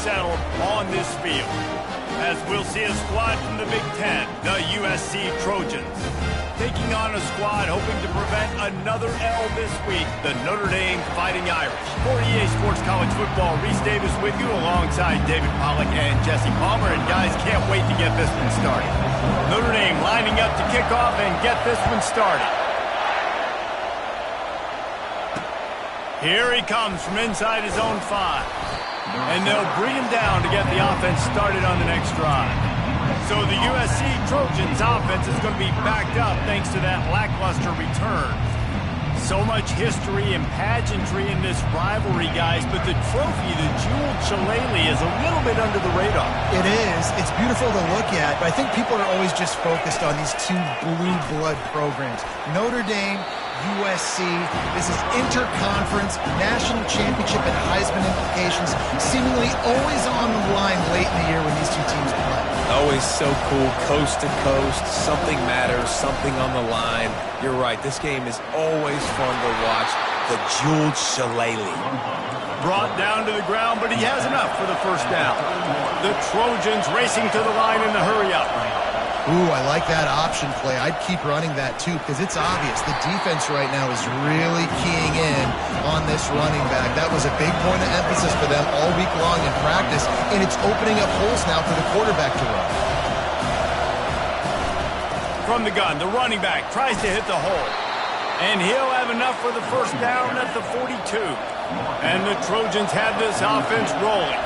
settled on this field, as we'll see a squad from the Big Ten, the USC Trojans, taking on a squad hoping to prevent another L this week, the Notre Dame Fighting Irish. For EA Sports College Football, Reese Davis with you alongside David Pollack and Jesse Palmer. And guys, can't wait to get this one started. Notre Dame lining up to kick off and get this one started. Here he comes from inside his own 5. And they'll bring him down to get the offense started on the next drive. So the USC Trojans offense is going to be backed up thanks to that lackluster return. So much history and pageantry in this rivalry, guys, but the trophy, the jeweled shillelagh, is a little bit under the radar. It is. It's beautiful to look at, but I think people are always just focused on these two blue blood programs. Notre Dame, USC, this is interconference, national championship, and Heisman implications seemingly always on the line late in the year when these two teams play. Always so cool, coast to coast, something matters, something on the line. You're right, this game is always fun to watch. The jeweled shillelagh. Brought down to the ground, but he has enough for the first down. The Trojans racing to the line in the hurry-up. Ooh, I like that option play. I'd keep running that too because it's obvious. The defense right now is really keying in on this running back. That was a big point of emphasis for them all week long in practice, and it's opening up holes now for the quarterback to run. From the gun, the running back tries to hit the hole, and he'll have enough for the first down at the 42. And the Trojans have this offense rolling.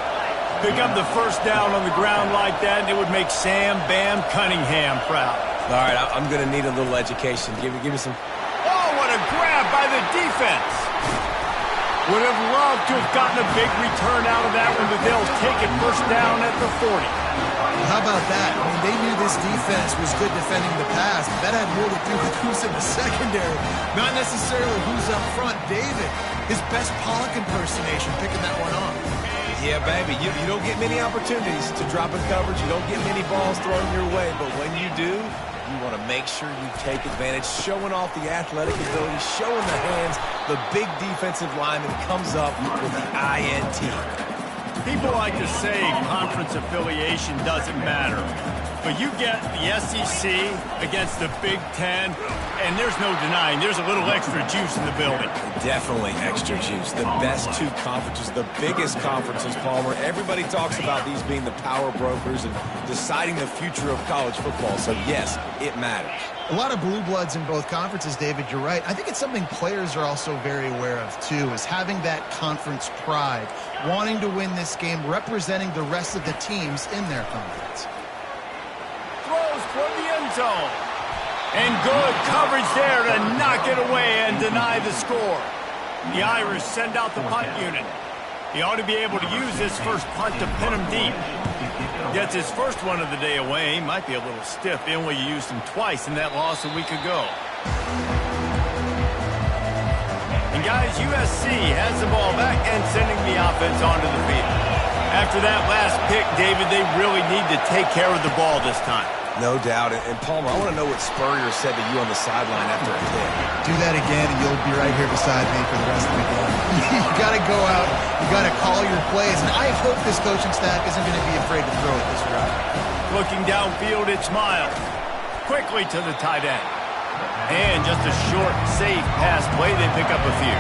Pick up the first down on the ground like that, and it would make Sam Bam Cunningham proud. All right, I'm going to need a little education. Give me some... Oh, what a grab by the defense. Would have loved to have gotten a big return out of that one, but they'll take it first down at the 40. How about that? I mean, they knew this defense was good defending the pass, but that had more to do with who's in the secondary, not necessarily who's up front. David, his best Pollock impersonation, picking that one off. Yeah, baby, you don't get many opportunities to drop in coverage. You don't get many balls thrown your way, but when you do, you want to make sure you take advantage, showing off the athletic ability, showing the hands. The big defensive lineman comes up with the INT. People like to say conference affiliation doesn't matter, but you get the SEC against the Big Ten, and there's no denying there's a little extra juice in the building. Definitely extra juice. The best two conferences, the biggest conferences, Palmer. Everybody talks about these being the power brokers and deciding the future of college football. So, yes, it matters. A lot of blue bloods in both conferences, David, you're right. I think it's something players are also very aware of, too, is having that conference pride, wanting to win this game, representing the rest of the teams in their conference. Throws for the end zone. And good coverage there to knock it away and deny the score. The Irish send out the punt unit. He ought to be able to use this first punt to pin him deep. Gets his first one of the day away. He might be a little stiff. They only used him twice in that loss a week ago. And guys, USC has the ball back and sending the offense onto the field. After that last pick, David, they really need to take care of the ball this time. No doubt. And Palmer, I want to know what Spurrier said to you on the sideline after a hit. Do that again, and you'll be right here beside me for the rest of the game. You got to go out. You got to call your plays. And I hope this coaching staff isn't going to be afraid to throw it this route. Looking downfield, it's Miles. Quickly to the tight end. And just a short, safe pass play. They pick up a few.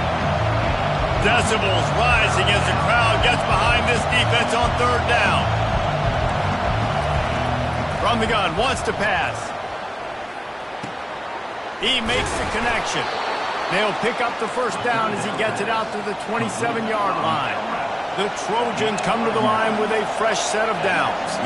Decibels rising as the crowd gets behind this defense on third down. From the gun, wants to pass. He makes the connection. They'll pick up the first down as he gets it out to the 27-yard line. The Trojans come to the line with a fresh set of downs.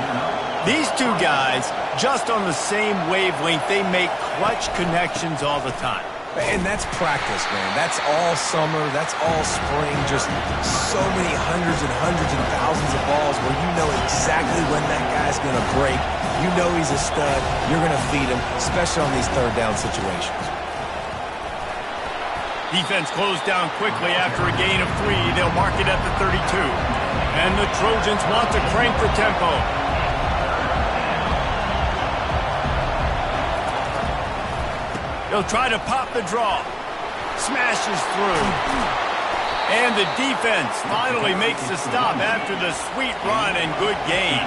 These two guys, just on the same wavelength, they make clutch connections all the time. And that's practice, man. That's all summer. That's all spring. Just so many hundreds and thousands of balls where you know exactly when that guy's going to break. You know he's a stud. You're going to feed him, especially on these third down situations. Defense closed down quickly after a gain of 3. They'll mark it at the 32. And the Trojans want to crank the tempo. He'll try to pop the draw. Smashes through. And the defense finally makes the stop after the sweet run and good gain.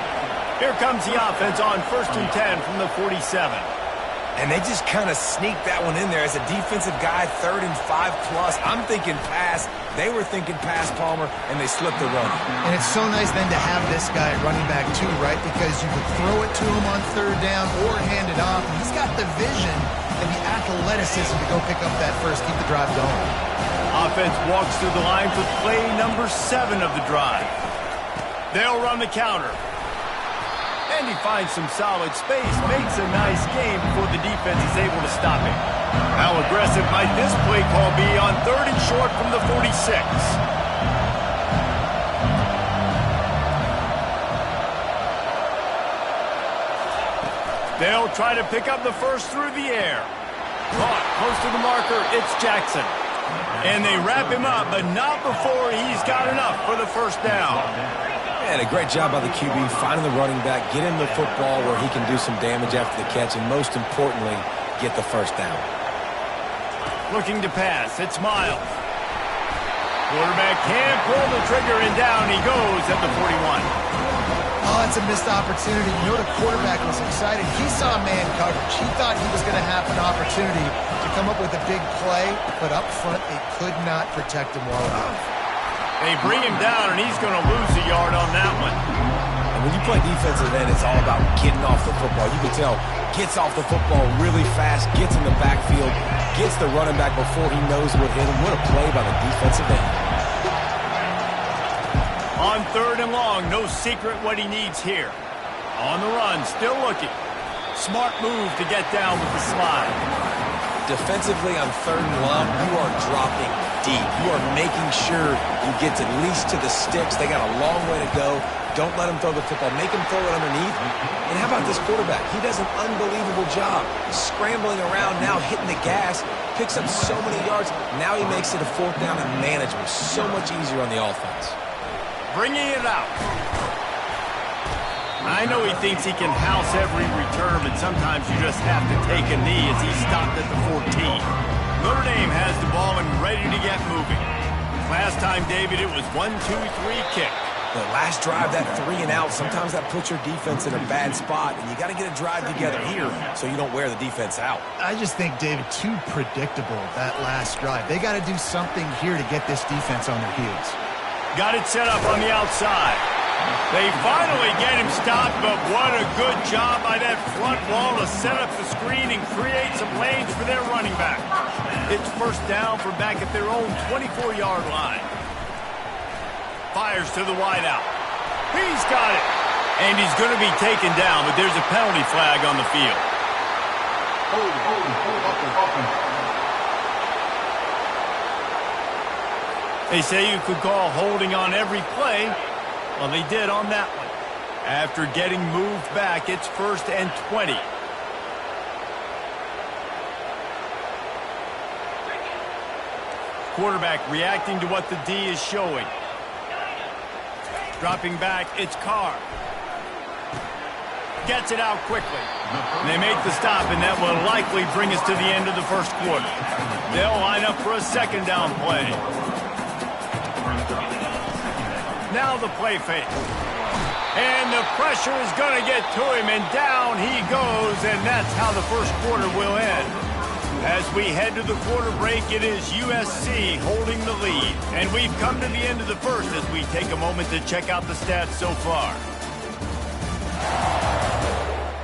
Here comes the offense on 1st and 10 from the 47. And they just kind of sneaked that one in there. As a defensive guy, 3rd and 5+. I'm thinking pass. They were thinking pass, Palmer, and they slipped the run. And it's so nice then to have this guy at running back too, right? Because you could throw it to him on 3rd down or hand it off. And he's got the vision and the athleticism to go pick up that first, keep the drive going. Offense walks through the line for play number 7 of the drive. They'll run the counter. And he finds some solid space, makes a nice game before the defense is able to stop him. How aggressive might this play call be on 3rd and short from the 46? They'll try to pick up the first through the air. Caught close to the marker, it's Jackson. And they wrap him up, but not before he's got enough for the first down. And a great job by the QB finding the running back, get him the football where he can do some damage after the catch, and most importantly, get the first down. Looking to pass, it's Miles. Quarterback can't pull the trigger, and down he goes at the 41. Oh, it's a missed opportunity. You know the quarterback was excited. He saw man coverage. He thought he was going to have an opportunity to come up with a big play, but up front, they could not protect him well enough. They bring him down, and he's going to lose a yard on that one. And when you play defensive end, it's all about getting off the football. You can tell, gets off the football really fast, gets in the backfield, gets the running back before he knows what hit him. What a play by the defensive end. On 3rd and long, no secret what he needs here. On the run, still looking. Smart move to get down with the slide. Defensively on 3rd and long, you are dropping deep. You are making sure you get at least to the sticks. They got a long way to go. Don't let him throw the football. Make him throw it underneath. And how about this quarterback? He does an unbelievable job scrambling around, now hitting the gas, picks up so many yards. Now he makes it a 4th down and manageable. So much easier on the offense. Bringing it out. I know he thinks he can house every return, but sometimes you just have to take a knee as he stopped at the 14. Notre Dame has the ball and ready to get moving. Last time, David, it was 1-2-3 kick. The last drive, that 3 and out, sometimes that puts your defense in a bad spot, and you got to get a drive together here so you don't wear the defense out. I just think, David, too predictable, that last drive. They got to do something here to get this defense on their heels. Got it set up on the outside. They finally get him stopped, but what a good job by that front wall to set up the screen and create some lanes for their running back. It's 1st down from back at their own 24-yard line. Fires to the wideout. He's got it. And he's going to be taken down, but there's a penalty flag on the field. They say you could call holding on every play. Well, they did on that one. After getting moved back, it's 1st and 20. Quarterback reacting to what the D is showing. Dropping back, it's Carr. Gets it out quickly. And they make the stop, and that will likely bring us to the end of the 1st quarter. They'll line up for a 2nd down play. Now the play fake. And the pressure is going to get to him, and down he goes, and that's how the 1st quarter will end. As we head to the quarter break, it is USC holding the lead. And we've come to the end of the 1st as we take a moment to check out the stats so far.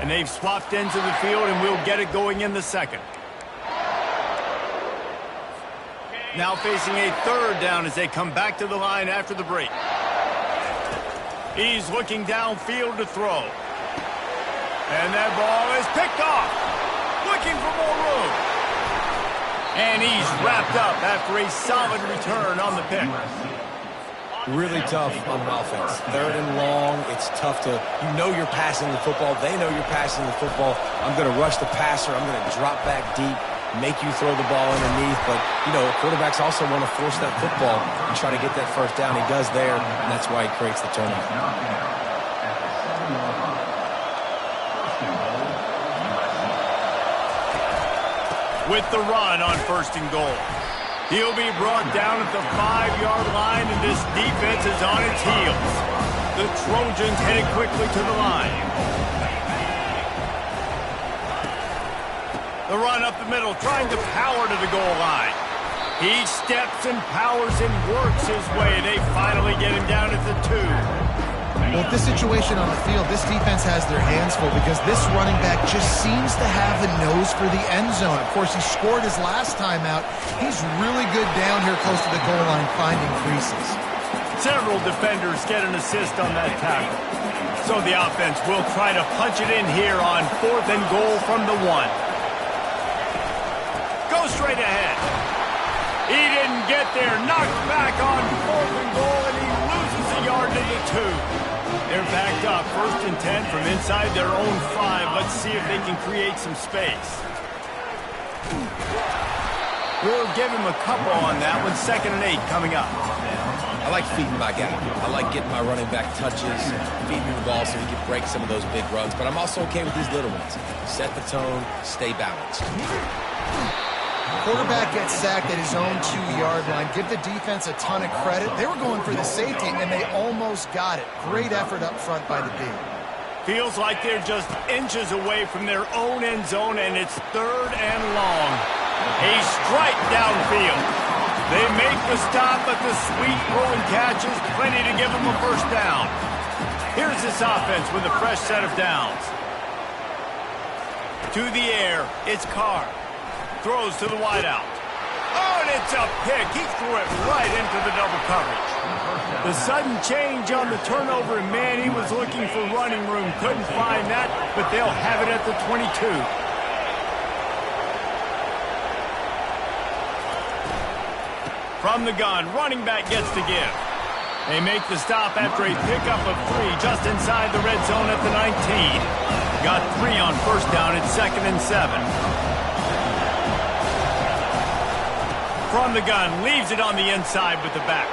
And they've swapped ends of the field, and we'll get it going in the 2nd. Now facing a 3rd down as they come back to the line after the break. He's looking downfield to throw. And that ball is picked off. Looking for more room. And he's wrapped up after a solid return on the pick. Really tough on offense. 3rd and long, it's tough to, you know you're passing the football. They know you're passing the football. I'm going to rush the passer. I'm going to drop back deep, make you throw the ball underneath. But, you know, quarterbacks also want to force that football and try to get that 1st down. He does there, and that's why he creates the turnover. With the run on 1st and goal. He'll be brought down at the 5-yard line, and this defense is on its heels. The Trojans headed quickly to the line. The run up the middle, trying to power to the goal line. He steps and powers and works his way. They finally get him down at the 2. Well, with this situation on the field, this defense has their hands full because this running back just seems to have the nose for the end zone. Of course, he scored his last time out. He's really good down here close to the goal line, finding creases. Several defenders get an assist on that tackle. So the offense will try to punch it in here on 4th and goal from the 1. Go straight ahead. He didn't get there. Knocked back on 4th and goal, and he loses a yard to the 2. They're backed up, 1st and 10 from inside their own 5. Let's see if they can create some space. We'll give him a couple on that one. 2nd and 8 coming up. I like feeding my guy. I like getting my running back touches, feeding him the ball so he can break some of those big runs. But I'm also okay with these little ones. Set the tone, stay balanced. Quarterback gets sacked at his own 2-yard line. Give the defense a ton of credit. They were going for the safety, and they almost got it. Great effort up front by the D. Feels like they're just inches away from their own end zone, and it's 3rd and long. A strike downfield. They make the stop, but the sweet throwing catch is plenty to give them a 1st down. Here's this offense with a fresh set of downs. To the air, it's Carr. Throws to the wideout. Oh, and it's a pick. He threw it right into the double coverage. The sudden change on the turnover, and man, he was looking for running room. Couldn't find that, but they'll have it at the 22. From the gun, running back gets to give. They make the stop after a pickup of 3 just inside the red zone at the 19. Got 3 on 1st down at 2nd and 7. From the gun, leaves it on the inside with the back.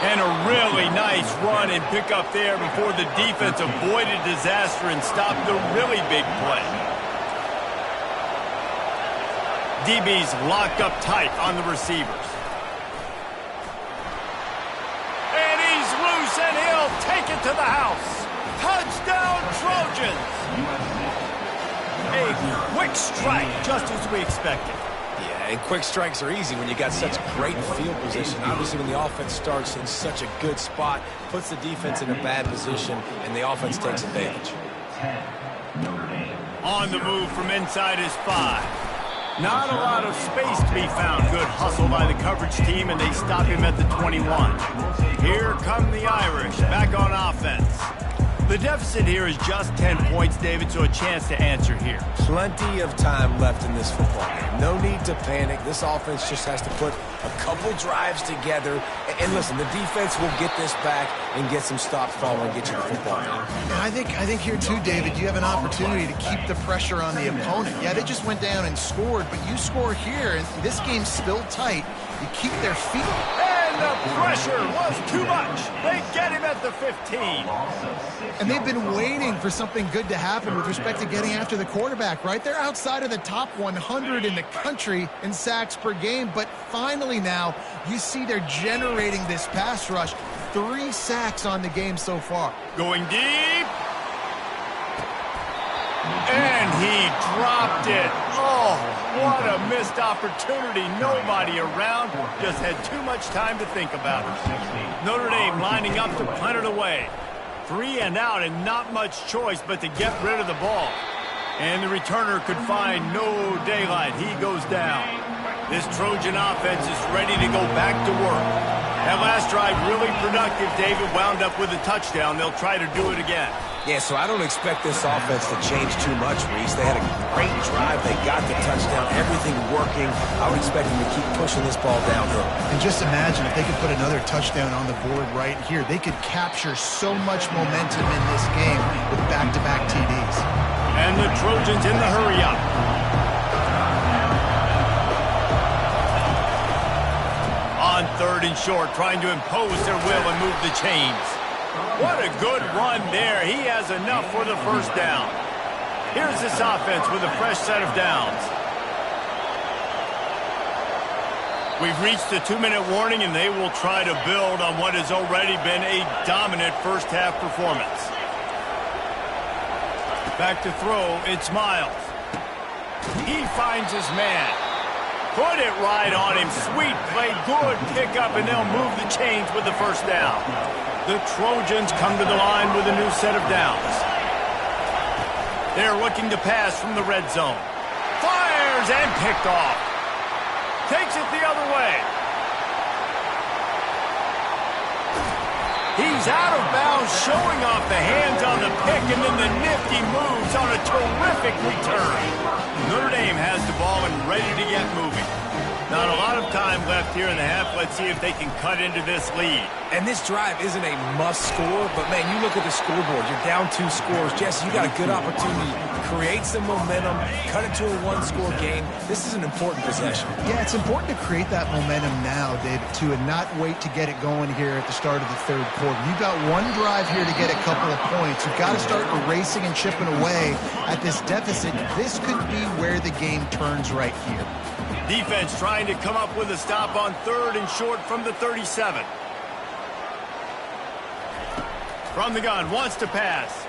And a really nice run and pick up there before the defense avoided disaster and stopped the really big play. DB's locked up tight on the receivers. And he's loose, and he'll take it to the house. Touchdown, Trojans! A quick strike, just as we expected. And quick strikes are easy when you got such great field position. Obviously, when the offense starts in such a good spot, puts the defense in a bad position, and the offense takes advantage. On the move from inside his 5. Not a lot of space to be found. Good hustle by the coverage team, and they stop him at the 21. Here come the Irish, back on offense. The deficit here is just 10 points, David, so a chance to answer here. Plenty of time left in this football game. No need to panic. This offense just has to put a couple drives together. And listen, the defense will get this back and get some stops following and get you the football game. And I think here too, David, you have an opportunity to keep the pressure on the opponent. Yeah, they just went down and scored, but you score here, and this game's still tight. You keep their feet. And the pressure was too much. They get him at the 15. And they've been waiting for something good to happen with respect to getting after the quarterback, right? They're outside of the top 100 in the country in sacks per game, but finally now you see they're generating this pass rush. 3 sacks on the game so far. Going deep. And he dropped it. Oh, what a missed opportunity. Nobody around. Just had too much time to think about it. Notre Dame lining up to punt it away. 3 and out, and not much choice but to get rid of the ball. And the returner could find no daylight. He goes down. This Trojan offense is ready to go back to work. That last drive really productive. David wound up with a touchdown. They'll try to do it again. Yeah, so I don't expect this offense to change too much, Reese. They had a great drive. They got the touchdown. Everything working. I would expect them to keep pushing this ball downhill. And just imagine if they could put another touchdown on the board right here. They could capture so much momentum in this game with back-to-back TDs. And the Trojans in the hurry-up. On 3rd and short, trying to impose their will and move the chains. What a good run there. He has enough for the 1st down. Here's this offense with a fresh set of downs. We've reached the 2-minute warning, and they will try to build on what has already been a dominant first-half performance. Back to throw, it's Miles. He finds his man. Put it right on him. Sweet play, good pickup, and they'll move the chains with the first down. The Trojans come to the line with a new set of downs. They're looking to pass from the red zone. Fires and picked off. Takes it the other way. He's out of bounds, showing off the hands on the pick, and then the nifty moves on a terrific return. Notre Dame has the ball and ready to get moving. Not a lot of time left here in the half. Let's see if they can cut into this lead. And this drive isn't a must score, but, man, you look at the scoreboard. You're down 2 scores. Jesse, you got a good opportunity. Create some momentum. Cut it to a 1-score game. This is an important possession. Yeah, it's important to create that momentum now, David, too, and not wait to get it going here at the start of the third quarter. You've got one drive here to get a couple of points. You've got to start erasing and chipping away at this deficit. This could be where the game turns right here. Defense trying to come up with a stop on 3rd and short from the 37. From the gun, wants to pass.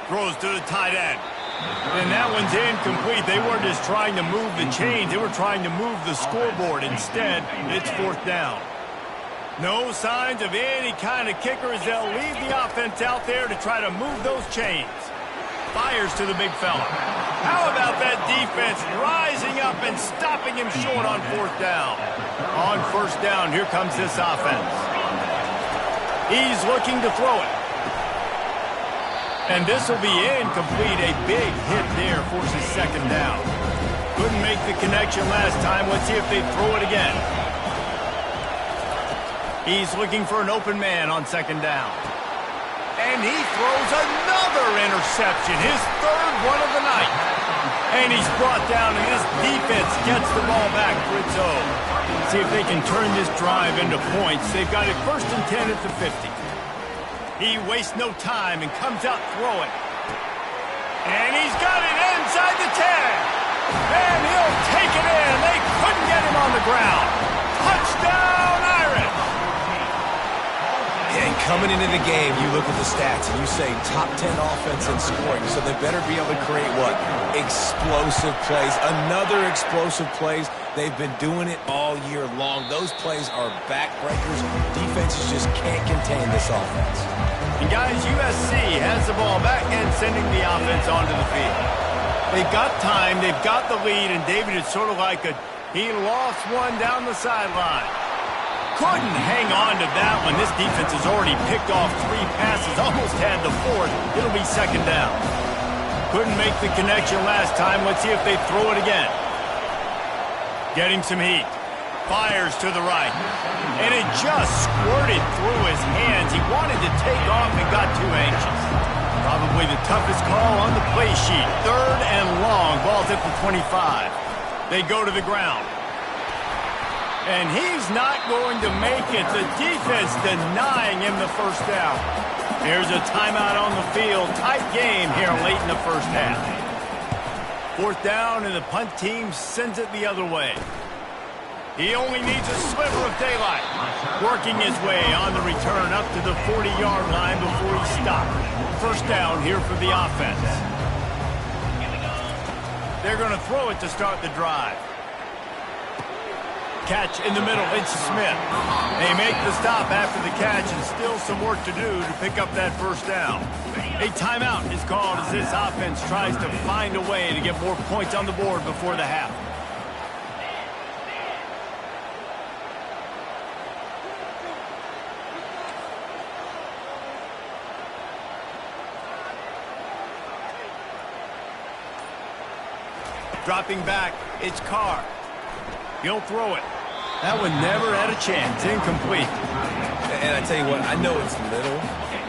Throws to the tight end. And that one's incomplete. They weren't just trying to move the chains. They were trying to move the scoreboard. Instead, it's 4th down. No signs of any kind of kickers. They'll leave the offense out there to try to move those chains. Fires to the big fella. How about that defense rising up and stopping him short on 4th down? On 1st down, here comes this offense. He's looking to throw it. And this will be incomplete. A big hit there forces 2nd down. Couldn't make the connection last time. Let's see if they throw it again. He's looking for an open man on 2nd down. And he throws another interception, his 3rd one of the night. And he's brought down, and this defense gets the ball back for its own. See if they can turn this drive into points. They've got it 1st and 10 at the 50. He wastes no time and comes out throwing. And he's got it inside the 10. And he'll take it in. They couldn't get him on the ground. Touchdown, Irish! And coming into the game, you look at the stats and you say top 10 offense in scoring, so they better be able to create what? Explosive plays. Another explosive plays. They've been doing it all year long. Those plays are backbreakers. Defenses just can't contain this offense. And guys, USC has the ball back and sending the offense onto the field. They've got time, they've got the lead, and David, it's sort of like he lost one down the sideline. Couldn't hang on to that one. This defense has already picked off 3 passes, almost had the 4th. It'll be 2nd down. Couldn't make the connection last time. Let's see if they throw it again. Getting some heat. Fires to the right. And it just squirted through his hands. He wanted to take off and got too anxious. Probably the toughest call on the play sheet. 3rd and long. Ball's at the 25. They go to the ground. And he's not going to make it. The defense denying him the 1st down. Here's a timeout on the field. Tight game here late in the 1st half. 4th down, and the punt team sends it the other way. He only needs a sliver of daylight. Working his way on the return up to the 40-yard line before he stopped. 1st down here for the offense. They're going to throw it to start the drive. Catch in the middle, it's Smith. They make the stop after the catch, and still some work to do to pick up that 1st down. A timeout is called as this offense tries to find a way to get more points on the board before the half. Dropping back, it's Carr. He'll throw it. That one never had a chance. Incomplete. And I tell you what, I know it's little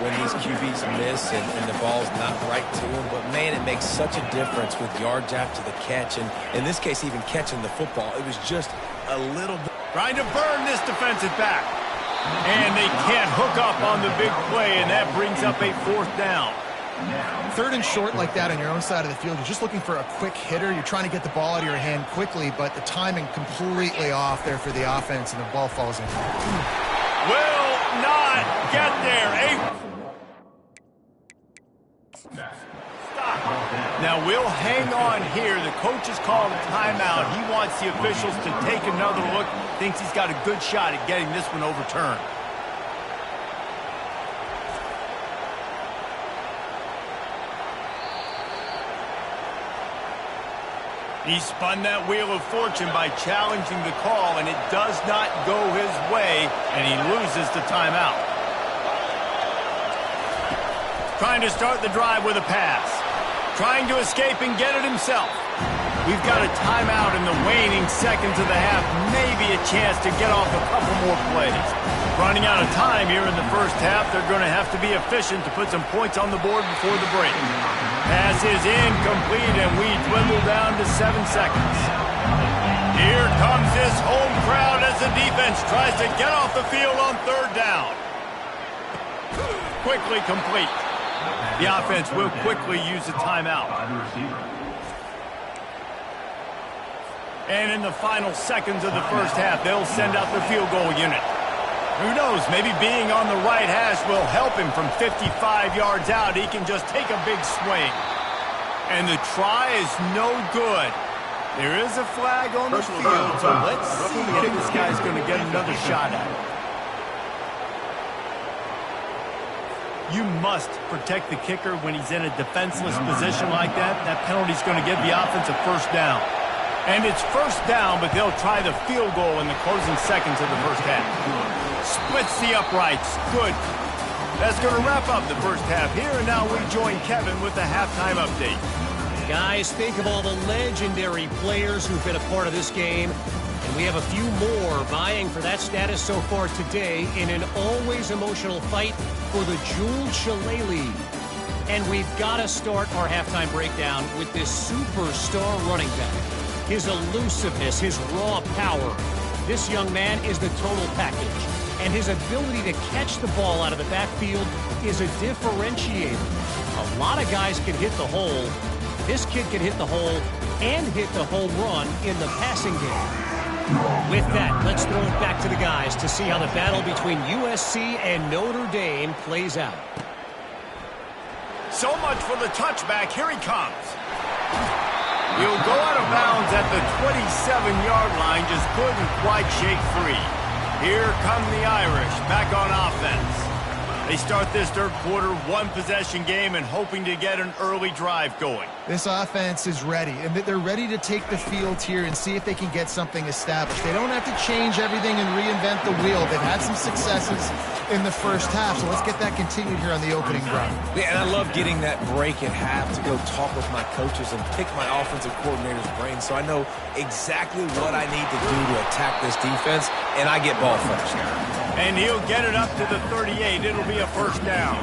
when these QBs miss and the ball's not right to them, but, man, it makes such a difference with yards after the catch, and in this case, even catching the football. It was just a little bit. Trying to burn this defensive back. And they can't hook up on the big play, and that brings up a 4th down. Third and short like that on your own side of the field, you're just looking for a quick hitter. You're trying to get the ball out of your hand quickly, but the timing completely off there for the offense, and the ball falls in. Will not get there. Now we'll hang on here. The coach has called a timeout. He wants the officials to take another look. Thinks he's got a good shot at getting this one overturned. He spun that wheel of fortune by challenging the call, and it does not go his way, and he loses the timeout. Trying to start the drive with a pass. Trying to escape and get it himself. We've got a timeout in the waning seconds of the half. Maybe a chance to get off a couple more plays. Running out of time here in the first half. They're going to have to be efficient to put some points on the board before the break. Pass is incomplete, and we dwindle down to 7 seconds. Here comes this home crowd as the defense tries to get off the field on third down. Quickly complete. The offense will quickly use a timeout. And in the final seconds of the first half, they'll send out the field goal unit. Who knows, maybe being on the right hash will help him from 55 yards out. He can just take a big swing. And the try is no good. There is a flag on the field, so let's see if this guy's going to get another shot at it. You must protect the kicker when he's in a defenseless position like that. That penalty's going to give the offense a first down. And it's first down, but they'll try the field goal in the closing seconds of the first half. Splits the uprights. Good. That's going to wrap up the first half here, and now we join Kevin with the halftime update. Guys, think of all the legendary players who've been a part of this game. And we have a few more vying for that status so far today in an always emotional fight for the Jewel Shillelagh. And we've got to start our halftime breakdown with this superstar running back. His elusiveness, his raw power. This young man is the total package. And his ability to catch the ball out of the backfield is a differentiator. A lot of guys can hit the hole. This kid can hit the hole and hit the home run in the passing game. With that, let's throw it back to the guys to see how the battle between USC and Notre Dame plays out. So much for the touchback. Here he comes. He'll go out of bounds at the 27-yard line, just couldn't quite shake free. Here come the Irish, back on offense. They start this third quarter one-possession game and hoping to get an early drive going. This offense is ready, and they're ready to take the field here and see if they can get something established. They don't have to change everything and reinvent the wheel. They've had some successes in the first half, so let's get that continued here on the opening drive. Yeah, and I love getting that break at half to go talk with my coaches and pick my offensive coordinator's brain so I know exactly what I need to do to attack this defense, and I get ball first. And he'll get it up to the 38. It'll be a first down.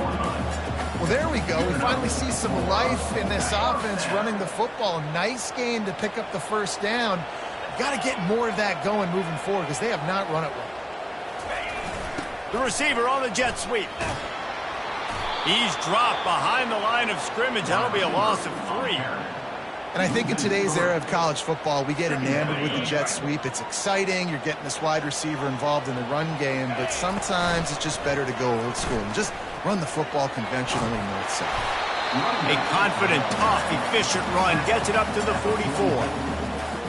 Well, there we go. We finally see some life in this offense running the football. Nice game to pick up the first down. Got to get more of that going moving forward because they have not run it well. The receiver on the jet sweep. He's dropped behind the line of scrimmage. That'll be a loss of 3. And I think in today's era of college football, we get enamored with the jet sweep. It's exciting. You're getting this wide receiver involved in the run game, but sometimes it's just better to go old school and just run the football conventionally north-south. A confident, tough, efficient run gets it up to the 44.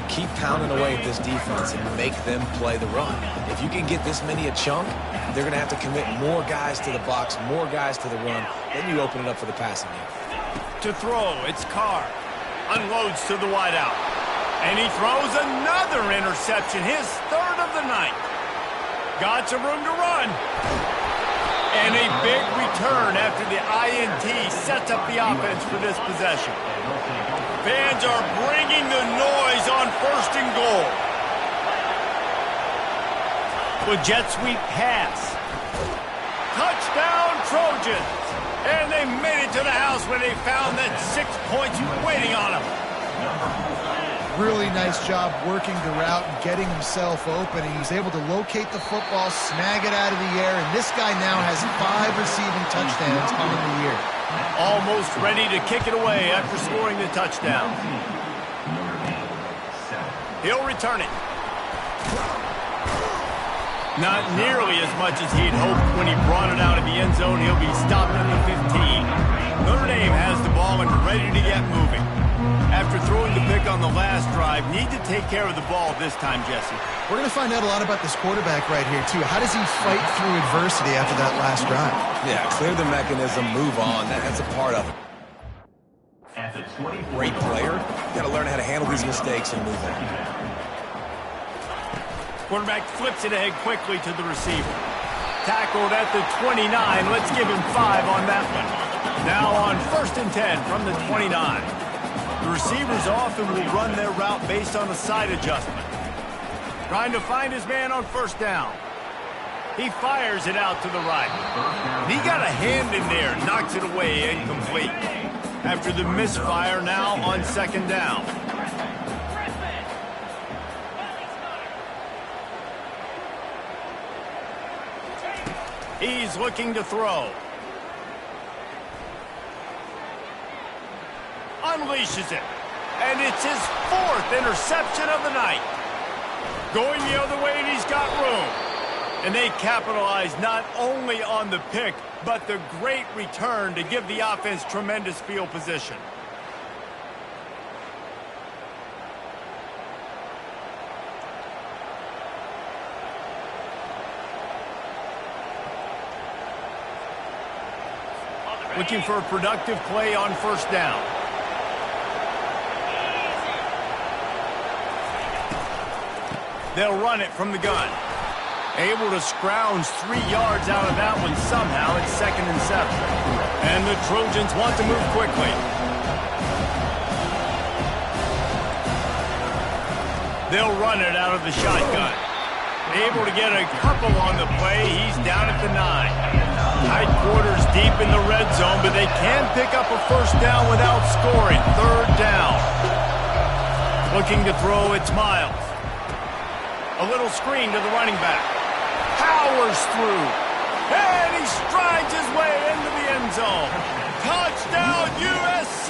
Keep pounding away at this defense and make them play the run. If you can get this many a chunk, they're going to have to commit more guys to the box, more guys to the run. Then you open it up for the passing game. To throw, it's Carr. Unloads to the wideout. And he throws another interception, his third of the night. Got some room to run. And a big return after the INT sets up the offense for this possession. Fans are bringing the noise on first and goal. With jet sweep pass. Touchdown Trojans. And they made it to the house when they found that 6 points waiting on them. Really nice job working the route and getting himself open. And he's able to locate the football, snag it out of the air, and this guy now has 5 receiving touchdowns on the year. Almost ready to kick it away after scoring the touchdown. He'll return it. Not nearly as much as he'd hoped when he brought it out of the end zone. He'll be stopped at the 15. Notre Dame has the ball and ready to get moving. After throwing the pick on the last drive, need to take care of the ball this time, Jesse. We're going to find out a lot about this quarterback right here, too. How does he fight through adversity after that last drive? Yeah, clear the mechanism, move on. That's a part of it. Great player. Got to learn how to handle these mistakes and move on. Quarterback flips it ahead quickly to the receiver. Tackled at the 29. Let's give him 5 on that one. Now on 1st and 10 from the 29. The receivers often will run their route based on a side adjustment. Trying to find his man on 1st down. He fires it out to the right. He got a hand in there, knocks it away, incomplete. After the misfire, now on 2nd down. He's looking to throw. Unleashes it. And it's his 4th interception of the night. Going the other way, and he's got room. And they capitalize not only on the pick, but the great return to give the offense tremendous field position. Looking for a productive play on 1st down. They'll run it from the gun. Able to scrounge 3 yards out of that one somehow. It's 2nd and 7. And the Trojans want to move quickly. They'll run it out of the shotgun. Able to get a couple on the play. He's down at the 9. Tight quarters deep in the red zone, but they can pick up a 1st down without scoring. 3rd down. Looking to throw, it's Miles. A little screen to the running back. Powers through. And he strides his way into the end zone. Touchdown, USC!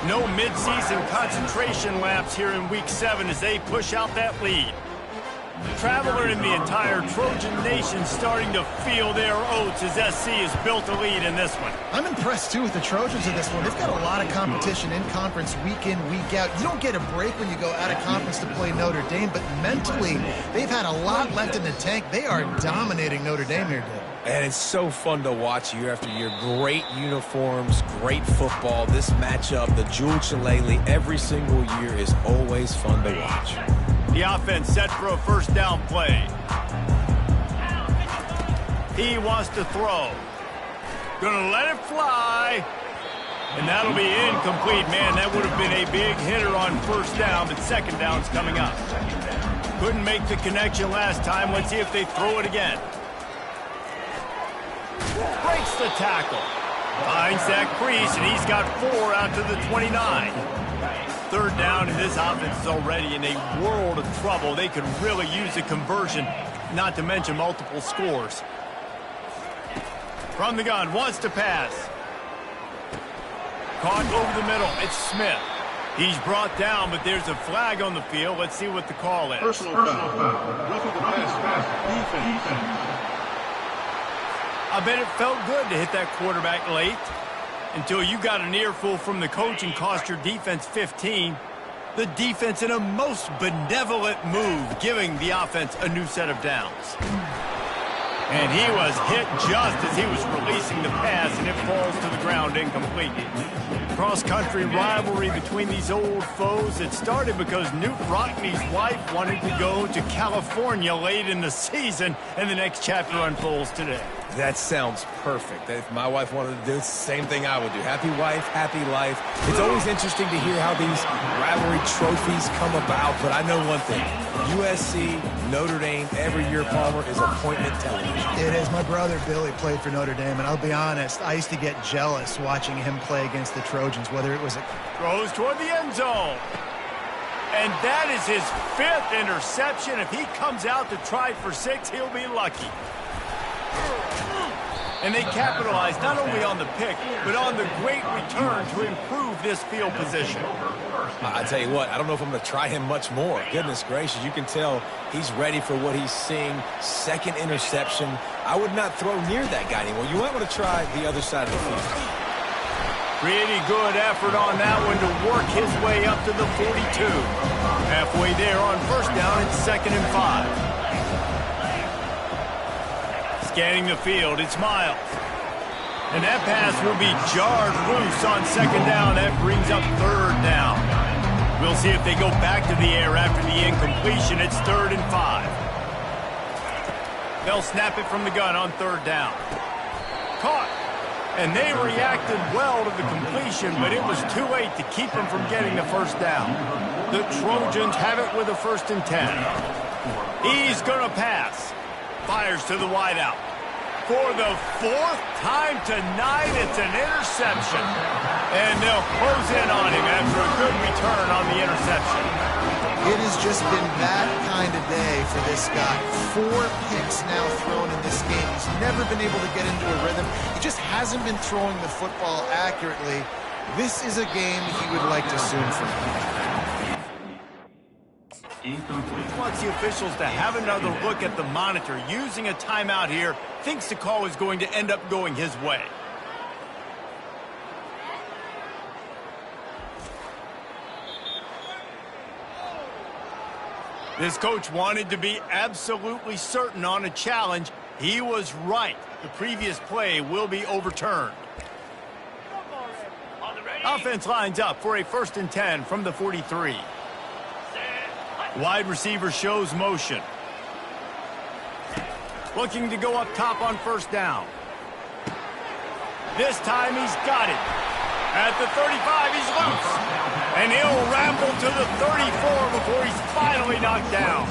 No midseason concentration laps here in Week 7 as they push out that lead. Traveler in the entire Trojan nation starting to feel their oats as SC has built a lead in this one. I'm impressed, too, with the Trojans in this one. They've got a lot of competition in conference week in, week out. You don't get a break when you go out of conference to play Notre Dame, but mentally, they've had a lot left in the tank. They are dominating Notre Dame here, Dave. And it's so fun to watch year after year. Great uniforms, great football. This matchup, the Jewel Shillelagh, every single year is always fun to watch. The offense set for a 1st down play. He wants to throw. Gonna let it fly. And that'll be incomplete. Man, that would have been a big hitter on 1st down, but 2nd down's coming up. Couldn't make the connection last time. Let's see if they throw it again. Breaks the tackle. Finds that crease, and he's got 4 out to the 29. 3rd down, and this offense is already in a world of trouble. They could really use a conversion, not to mention multiple scores. From the gun, wants to pass. Caught over the middle. It's Smith. He's brought down, but there's a flag on the field. Let's see what the call is. Personal foul. Roughing the pass. Defense. I bet it felt good to hit that quarterback late until you got an earful from the coach and cost your defense 15. The defense in a most benevolent move, giving the offense a new set of downs. And he was hit just as he was releasing the pass, and it falls to the ground incomplete. Cross-country rivalry between these old foes. It started because Newt Rockney's wife wanted to go to California late in the season, and the next chapter unfolds today. That sounds perfect. If my wife wanted to do it, it's the same thing I would do. Happy wife, happy life. It's always interesting to hear how these rivalry trophies come about, but I know one thing. USC, Notre Dame, every year, Palmer, is appointment television. It is. My brother Billy played for Notre Dame, and I'll be honest, I used to get jealous watching him play against the Trojans, whether it was a... Throws toward the end zone. And that is his 5th interception. If he comes out to try for 6, he'll be lucky. And they capitalize not only on the pick, but on the great return to improve this field position. I tell you what, I don't know if I'm going to try him much more. Goodness gracious, you can tell he's ready for what he's seeing. 2nd interception. I would not throw near that guy anymore. You might want to try the other side of the field. Pretty good effort on that one to work his way up to the 42. Halfway there on 1st down, it's 2nd and 5. Scanning the field, it's Miles. And that pass will be jarred loose on 2nd down. That brings up 3rd down. We'll see if they go back to the air after the incompletion. It's 3rd and 5. They'll snap it from the gun on 3rd down. Caught. And they reacted well to the completion, but it was too late to keep them from getting the 1st down. The Trojans have it with a 1st and 10. He's going to pass. Fires to the wideout. For the 4th time tonight, it's an interception. And they'll close in on him after a good return on the interception. It has just been that kind of day for this guy. 4 picks now thrown in this game. He's never been able to get into a rhythm. He just hasn't been throwing the football accurately. This is a game he would like to soon forget. He wants the officials to have another look at the monitor. Using a timeout here, thinks the call is going to end up going his way. This coach wanted to be absolutely certain on a challenge. He was right. The previous play will be overturned. Offense lines up for a 1st and 10 from the 43. Wide receiver shows motion. Looking to go up top on 1st down. This time he's got it. At the 35, he's loose. And he'll ramble to the 34 before he's finally knocked down.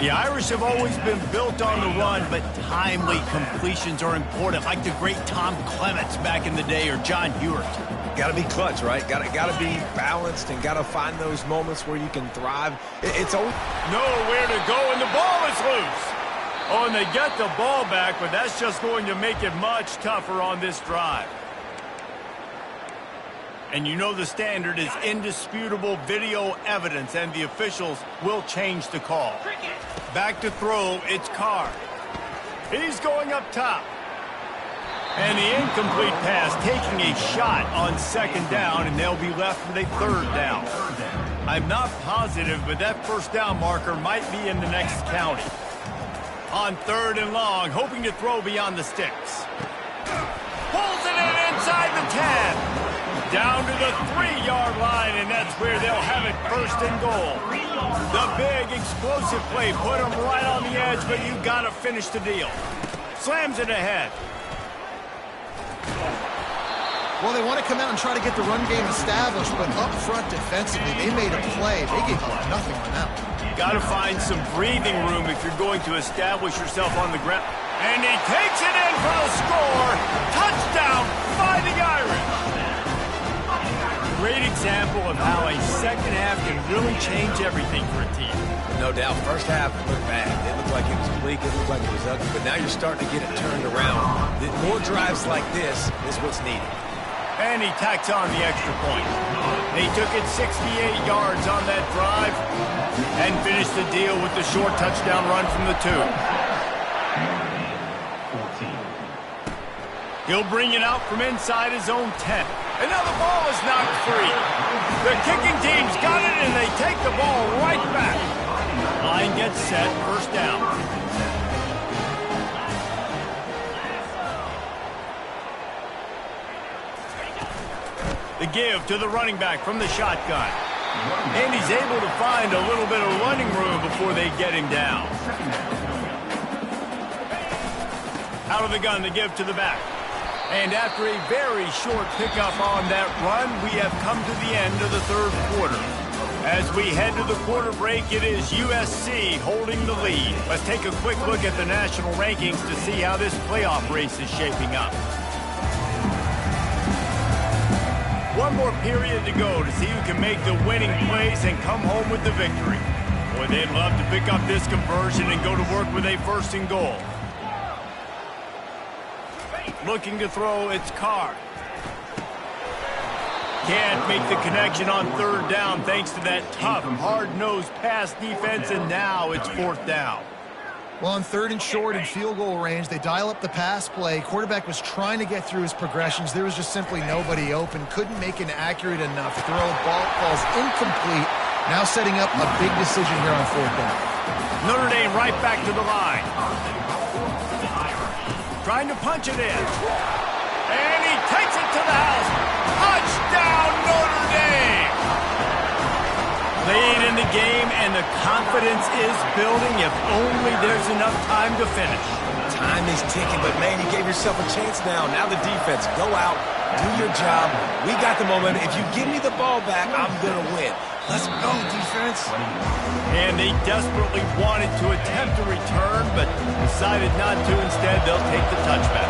The Irish have always been built on the run, but timely completions are important, like the great Tom Clements back in the day or John Hewart. Got to be clutch, right? Got to be balanced and got to find those moments where you can thrive. It's always nowhere to go, and the ball is loose. Oh, and they get the ball back, but that's just going to make it much tougher on this drive. And you know the standard is indisputable video evidence, and the officials will change the call. Back to throw, it's Carr. He's going up top. And the incomplete pass taking a shot on 2nd down, and they'll be left with a 3rd down. I'm not positive, but that 1st down marker might be in the next county. On 3rd and long, hoping to throw beyond the sticks. Pulls it in inside the 10. Down to the 3-yard line, and that's where they'll have it 1st and goal. The big explosive play put them right on the edge, but you got to finish the deal. Slams it ahead. Well, they want to come out and try to get the run game established, but up front defensively, they made a play. They gave up nothing on that one. Got to find some breathing room if you're going to establish yourself on the ground. And he takes it in for the score. Touchdown, Fighting Irish. Great example of how a 2nd half can really change everything for a team. no doubt. 1st half looked bad. It looked like it was bleak. It looked like it was ugly. But now you're starting to get it turned around. More drives like this is what's needed. And he tacks on the extra point. They took it 68 yards on that drive and finished the deal with the short touchdown run from the 2. He'll bring it out from inside his own 10. And now the ball is knocked free. The kicking team's got it, and they take the ball right back. Line gets set, 1st down. The give to the running back from the shotgun. And he's able to find a little bit of running room before they get him down. Out of the gun to give to the back. And after a very short pickup on that run, we have come to the end of the third quarter. As we head to the quarter break, it is USC holding the lead. Let's take a quick look at the national rankings to see how this playoff race is shaping up. One more period to go to see who can make the winning plays and come home with the victory. Boy, they'd love to pick up this conversion and go to work with a first and goal. Looking to throw, it's Carr. Can't make the connection on third down thanks to that tough, hard-nosed pass defense, and now it's fourth down. Well, on third and short in field goal range, they dial up the pass play. Quarterback was trying to get through his progressions. There was just simply nobody open. Couldn't make an accurate enough throw. Ball falls incomplete. Now setting up a big decision here on fourth down. Notre Dame right back to the line. Trying to punch it in. And he takes it to the house. Touchdown, Notre Dame! Late in the game, and the confidence is building if only there's enough time to finish. Time is ticking, but man, you gave yourself a chance now. Now the defense, go out, do your job. We got the momentum. If you give me the ball back, I'm going to win. Let's go, defense. And they desperately wanted to attempt a return, but decided not to. Instead, they'll take the touchback.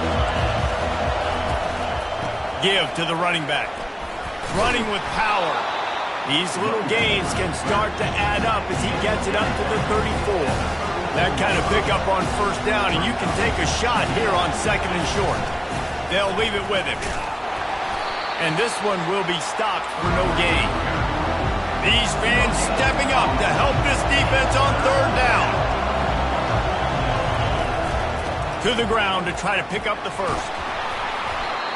Give to the running back. Running with power. These little gains can start to add up as he gets it up to the 34. That kind of pickup on first down, and you can take a shot here on second and short. They'll leave it with him. And this one will be stopped for no gain. These fans stepping up to help this defense on third down. To the ground to try to pick up the first.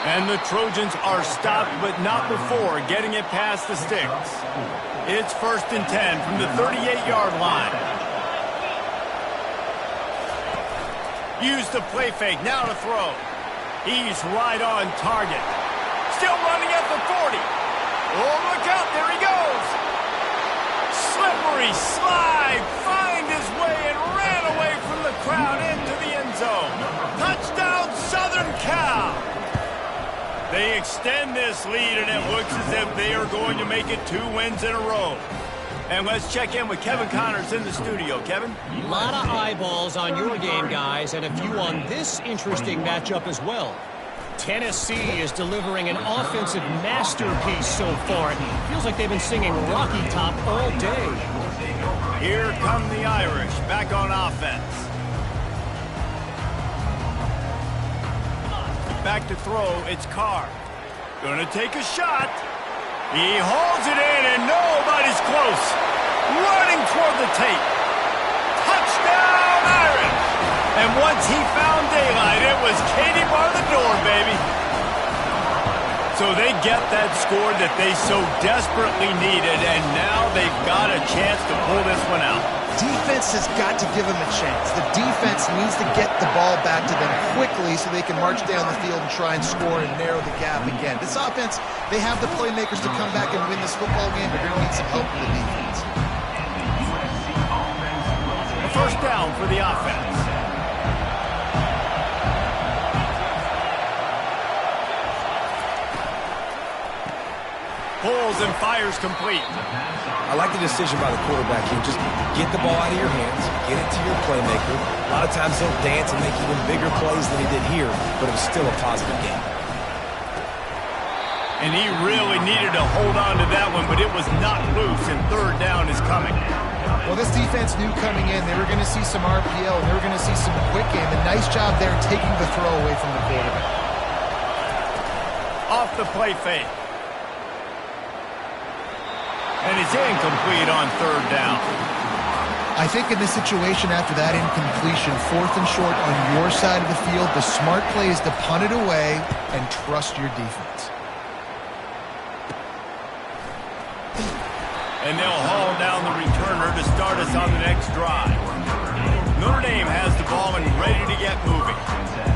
And the Trojans are stopped, but not before getting it past the sticks. It's 1st and 10 from the 38-yard line. Use the play fake, now to throw. He's right on target. Still running at the 40. Oh, look out, there he goes. Slippery slide, find his way and ran away from the crowd into the end zone. Touchdown, Southern Cal. They extend this lead, and it looks as if they are going to make it 2 wins in a row. And let's check in with Kevin Connors in the studio. Kevin? A lot of eyeballs on your game, guys, and a few on this interesting matchup as well. Tennessee is delivering an offensive masterpiece so far. It feels like they've been singing Rocky Top all day. Here come the Irish, back on offense. Back to throw, it's Carr. Gonna take a shot. He holds it in, and nobody's close. Running toward the tape. Touchdown, Irish! And once he found daylight, it was Katie bar the door, baby. So they get that score that they so desperately needed, and now they've got a chance to pull this one out. Defense has got to give them a chance. The defense needs to get the ball back to them quickly so they can march down the field and try and score and narrow the gap again. This offense, they have the playmakers to come back and win this football game. They're going to need some help from the defense. A first down for the offense. Pulls and fires complete. I like the decision by the quarterback here. Just get the ball out of your hands, get it to your playmaker. A lot of times he'll dance and make even bigger plays than he did here, but it was still a positive game. And he really needed to hold on to that one, but it was not loose, and third down is coming. Well, this defense knew coming in they were going to see some RPO, and they were going to see some quick game. A nice job there taking the throw away from the quarterback. Off the play fake. And it's incomplete on third down. I think in this situation after that incompletion, 4th and short on your side of the field, the smart play is to punt it away and trust your defense. And they'll haul down the returner to start us on the next drive. Notre Dame has the ball and ready to get moving.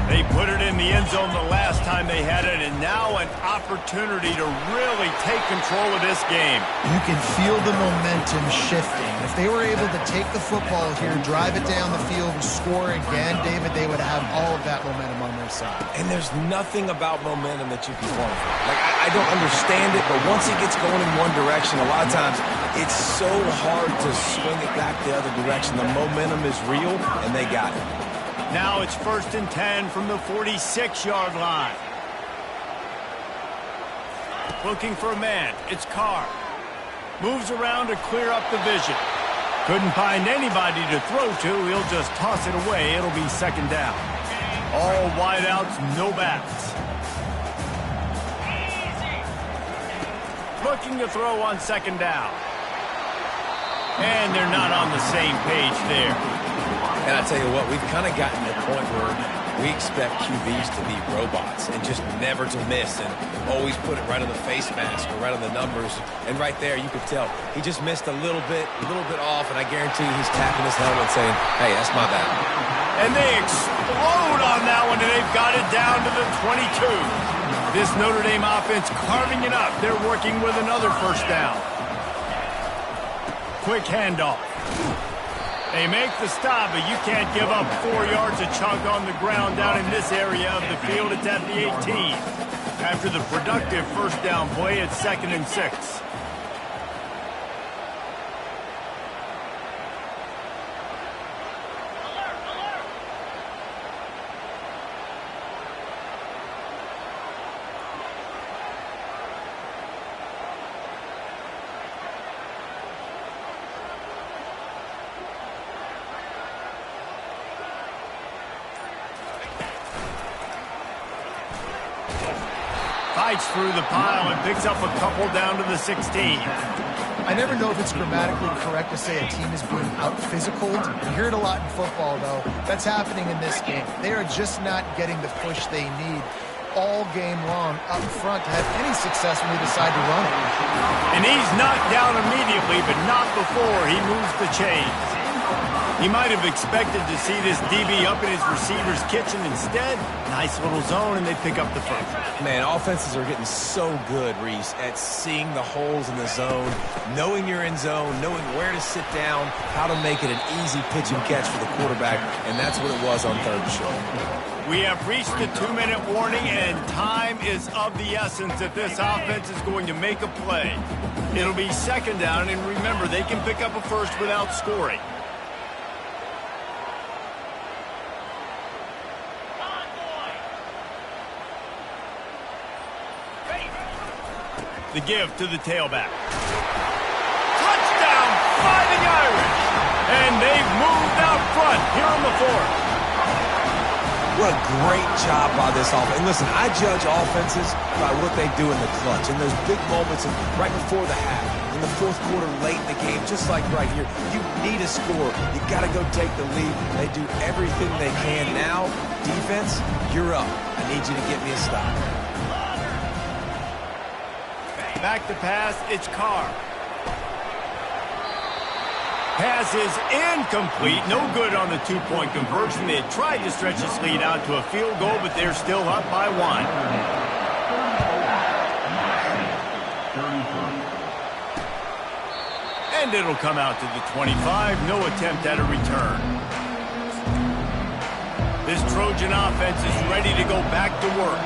They put it in the end zone the last time they had it, and now an opportunity to really take control of this game. You can feel the momentum shifting. If they were able to take the football here, drive it down the field, and score again, David, they would have all of that momentum on their side. And there's nothing about momentum that you can quantify. Like, I don't understand it, but once it gets going in one direction, a lot of times it's so hard to swing it back the other direction. The momentum is real, and they got it. Now it's 1st and 10 from the 46-yard line. Looking for a man. It's Carr. Moves around to clear up the vision. Couldn't find anybody to throw to. He'll just toss it away. It'll be 2nd down. All wideouts, no backs. Looking to throw on 2nd down. And they're not on the same page there. And I tell you what, we've kind of gotten to a point where we expect QBs to be robots and just never to miss and always put it right on the face mask or right on the numbers. And right there, you could tell he just missed a little bit off, and I guarantee he's tapping his helmet saying, hey, that's my bad. And they explode on that one, and they've got it down to the 22. This Notre Dame offense carving it up. They're working with another 1st down. Quick handoff. They make the stop, but you can't give up 4 yards a chunk on the ground down in this area of the field. It's at the 18. After the productive 1st down play, it's 2nd and 6. Fights through the pile and picks up a couple down to the 16. I never know if it's grammatically correct to say a team is being out-physicaled. You hear it a lot in football, though. That's happening in this game. They are just not getting the push they need all game long up front to have any success when they decide to run it. And he's knocked down immediately, but not before he moves the chains. He might have expected to see this DB up in his receiver's kitchen. Instead, nice little zone, and they pick up the 1st. Man, offenses are getting so good, Reese, at seeing the holes in the zone, knowing you're in zone, knowing where to sit down, how to make it an easy pitch and catch for the quarterback, and that's what it was on 3rd and short. We have reached the 2-minute warning, and time is of the essence that this offense is going to make a play. It'll be 2nd down, and remember, they can pick up a 1st without scoring. The give to the tailback. Touchdown, Fighting Irish! And they've moved out front here on the 4th. What a great job by this offense. And listen, I judge offenses by what they do in the clutch. In those big moments right before the half, in the 4th quarter, late in the game, just like right here. You need a score. You got to go take the lead. They do everything they can now. Defense, you're up. I need you to get me a stop. Back to pass, it's Carr. Pass is incomplete. No good on the 2-point conversion. They tried to stretch this lead out to a field goal, but they're still up by 1. And it'll come out to the 25. No attempt at a return. This Trojan offense is ready to go back to work.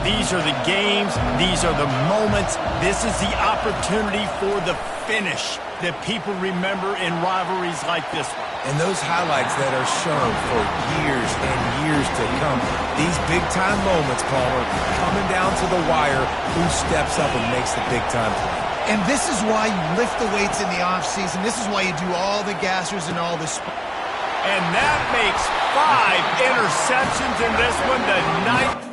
These are the games. These are the moments. This is the opportunity for the finish that people remember in rivalries like this one. And those highlights that are shown for years and years to come. These big-time moments, Palmer, coming down to the wire, who steps up and makes the big-time play. And this is why you lift the weights in the offseason. This is why you do all the gassers and all the... And that makes 5 interceptions in this one, the 9th.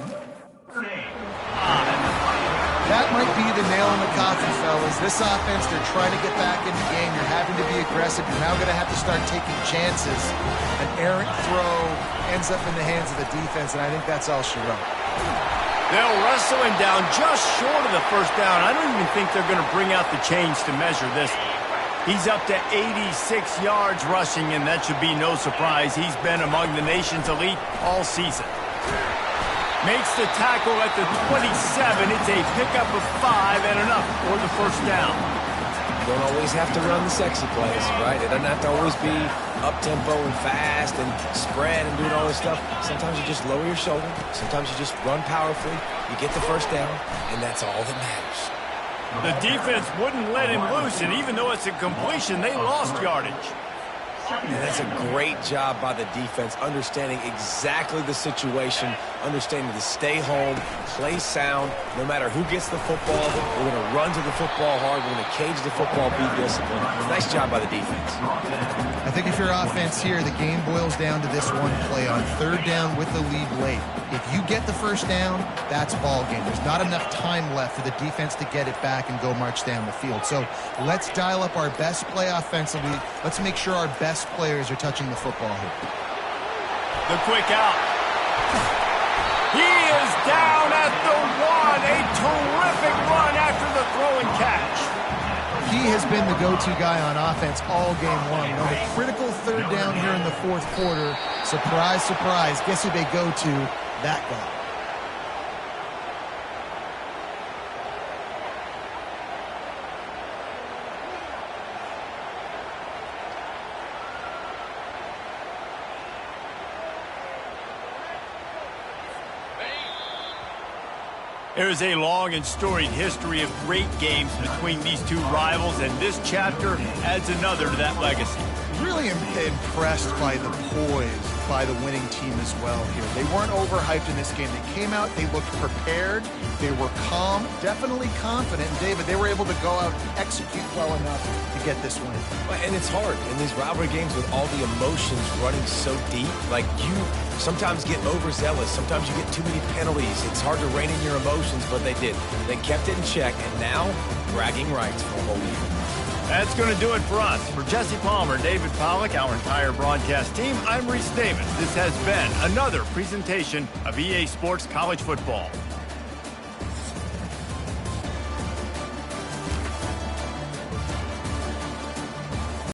That might be the nail in the coffin, fellas. This offense, they're trying to get back in the game. You're having to be aggressive. You're now going to have to start taking chances. An errant throw ends up in the hands of the defense, and I think that's all she wrote. They'll wrestle him down just short of the 1st down. I don't even think they're going to bring out the chains to measure this one. He's up to 86 yards rushing, and that should be no surprise. He's been among the nation's elite all season. Makes the tackle at the 27. It's a pickup of 5 and enough for the first down. You don't always have to run the sexy plays, right? It doesn't have to always be up-tempo and fast and spread and doing all this stuff. Sometimes you just lower your shoulder. Sometimes you just run powerfully. You get the first down, and that's all that matters. The defense wouldn't let him loose, and even though it's a completion, they lost yardage. And that's a great job by the defense, understanding exactly the situation, understanding to stay home, play sound. No matter who gets the football, we're going to run to the football hard. We're going to cage the football, be disciplined. Nice job by the defense. I think if you're offense here, the game boils down to this one play on third down with the lead late. If you get the first down, that's ball game. There's not enough time left for the defense to get it back and go march down the field. So let's dial up our best play offensively. Let's make sure our best players are touching the football here. The quick out. He is down at the 1. A terrific run after the throw and catch. He has been the go-to guy on offense all game long. You know, the critical third down here in the fourth quarter. Surprise, surprise. Guess who they go to? That guy. There is a long and storied history of great games between these two rivals, and this chapter adds another to that legacy. Really impressed by the poise by the winning team as well here. They weren't overhyped in this game. They came out, they looked prepared, they were calm, definitely confident. And David, they were able to go out and execute well enough to get this win. And it's hard in these rivalry games with all the emotions running so deep. Like, you sometimes get overzealous. Sometimes you get too many penalties. It's hard to rein in your emotions, but they did. They kept it in check, and now bragging rights for a whole year. That's going to do it for us. For Jesse Palmer, David Pollack, our entire broadcast team, I'm Reese Davis. This has been another presentation of EA Sports College Football.